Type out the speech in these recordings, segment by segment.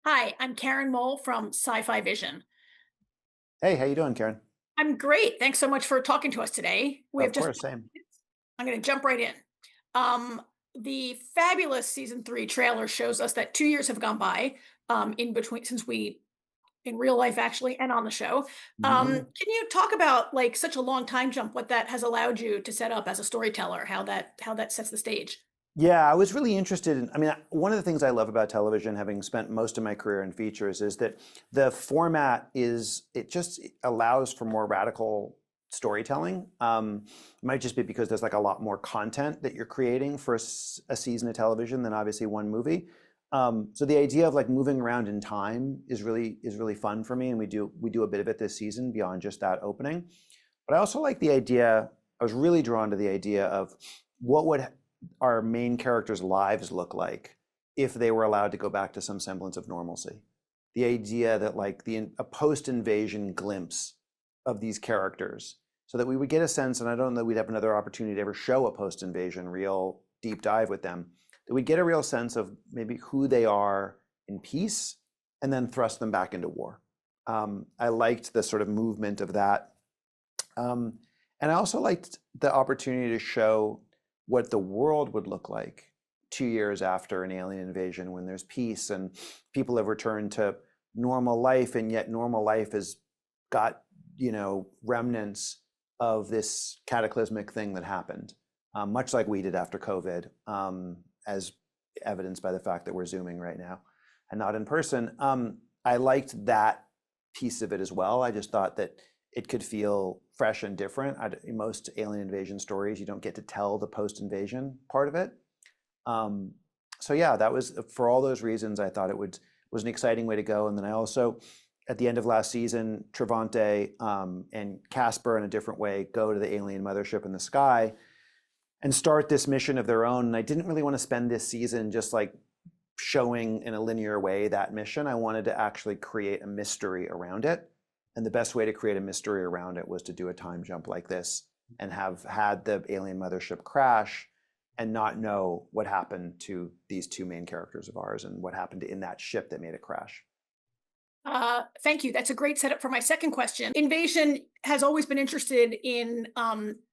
Hi, I'm Karen Mole from SciFi Vision. Hey, how you doing, Karen? I'm great. Thanks so much for talking to us today. We have Of just course, same. I'm going to jump right in. Um, the fabulous season 3 trailer shows us that 2 years have gone by in between since we in real life actually and on the show. hmm Can you talk about like such a long time jump what that has allowed you to set up as a storyteller, how that sets the stage? Yeah, I was really interested in. One of the things I love about television, having spent most of my career in features, is that the format it just allows for more radical storytelling. It might just be because there's like a lot more content that you're creating for a season of television than obviously one movie. So the idea of like moving around in time is really fun for me, and we do a bit of it this season beyond just that opening. But I also like the idea. I was really drawn to the idea of what would our main characters' lives look like if they were allowed to go back to some semblance of normalcy. The idea that like a post-invasion glimpse of these characters, so that we would get a sense, and I don't know we'd have another opportunity to ever show a post-invasion real deep dive with them, that we'd get a real sense of maybe who they are in peace and then thrust them back into war. I liked the sort of movement of that. Um, and I also liked the opportunity to show what the world would look like 2 years after an alien invasion when there's peace and people have returned to normal life, and yet normal life has got, remnants of this cataclysmic thing that happened, much like we did after COVID, as evidenced by the fact that we're Zooming right now and not in person. I liked that piece of it as well. I just thought that it could feel fresh and different. In most alien invasion stories, you don't get to tell the post-invasion part of it. Um, so yeah, that was for all those reasons. I thought it was an exciting way to go. And then I also, at the end of last season, Travante and Casper, in a different way, go to the alien mothership in the sky and start this mission of their own. And I didn't really want to spend this season just like showing in a linear way that mission. I wanted to actually create a mystery around it. And the best way to create a mystery around it was to do a time jump like this and have had the alien mothership crash and not know what happened to these two main characters of ours and what happened in that ship that made it crash. Thank you. That's a great setup for my second question. Invasion has always been interested in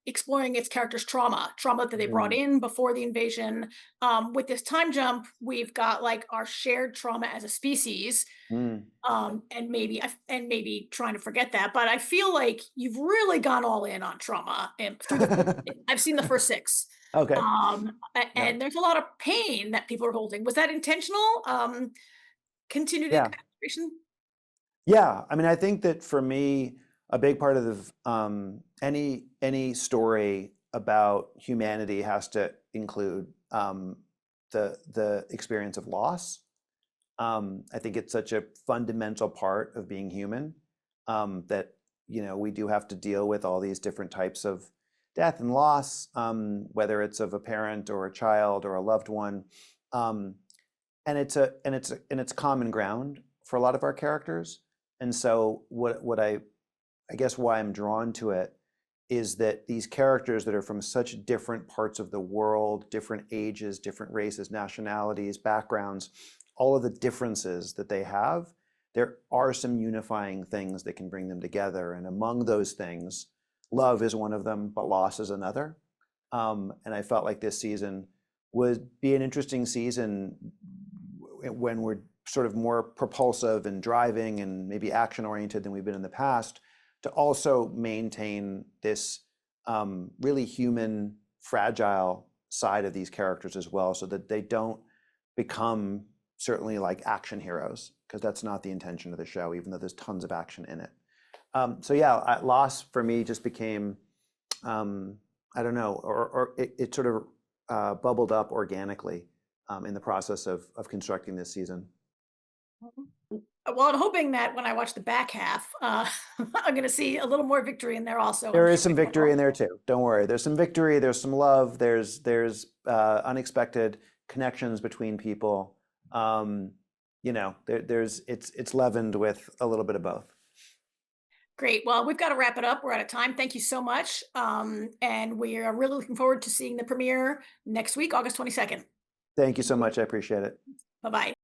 exploring its characters' trauma that they brought Mm, in before the invasion. With this time jump, we've got like our shared trauma as a species, mm. and maybe trying to forget that. But I feel like you've really gone all in on trauma and through the first. I've seen the first six, Okay. Yeah. and there's a lot of pain that people are holding. Was that intentional? Continued Yeah. incarceration? Yeah, I think that for me, a big part of any story about humanity has to include the experience of loss. I think it's such a fundamental part of being human, that we do have to deal with all these different types of death and loss, whether it's of a parent or a child or a loved one, um, and it's common ground for a lot of our characters. And so what I guess why I'm drawn to it is that these characters that are from such different parts of the world, different ages, different races, nationalities, backgrounds, all of the differences that they have, there are some unifying things that can bring them together. And among those things, love is one of them, but loss is another. And I felt like this season would be an interesting season when we're sort of more propulsive and driving and maybe action oriented than we've been in the past, to also maintain this really human, fragile side of these characters as well, so that they don't become certainly like action heroes, because that's not the intention of the show, even though there's tons of action in it. So yeah, loss for me just became, I don't know, or it sort of bubbled up organically in the process of constructing this season. Well, I'm hoping that when I watch the back half, I'm going to see a little more victory in there also. I'm There is sure. some victory in there too. Don't worry. There's some victory. There's some love. There's unexpected connections between people. There's it's leavened with a little bit of both. Great. Well, we've got to wrap it up. We're out of time. Thank you so much. And we are really looking forward to seeing the premiere next week, August 22nd. Thank you so much. I appreciate it. Bye bye.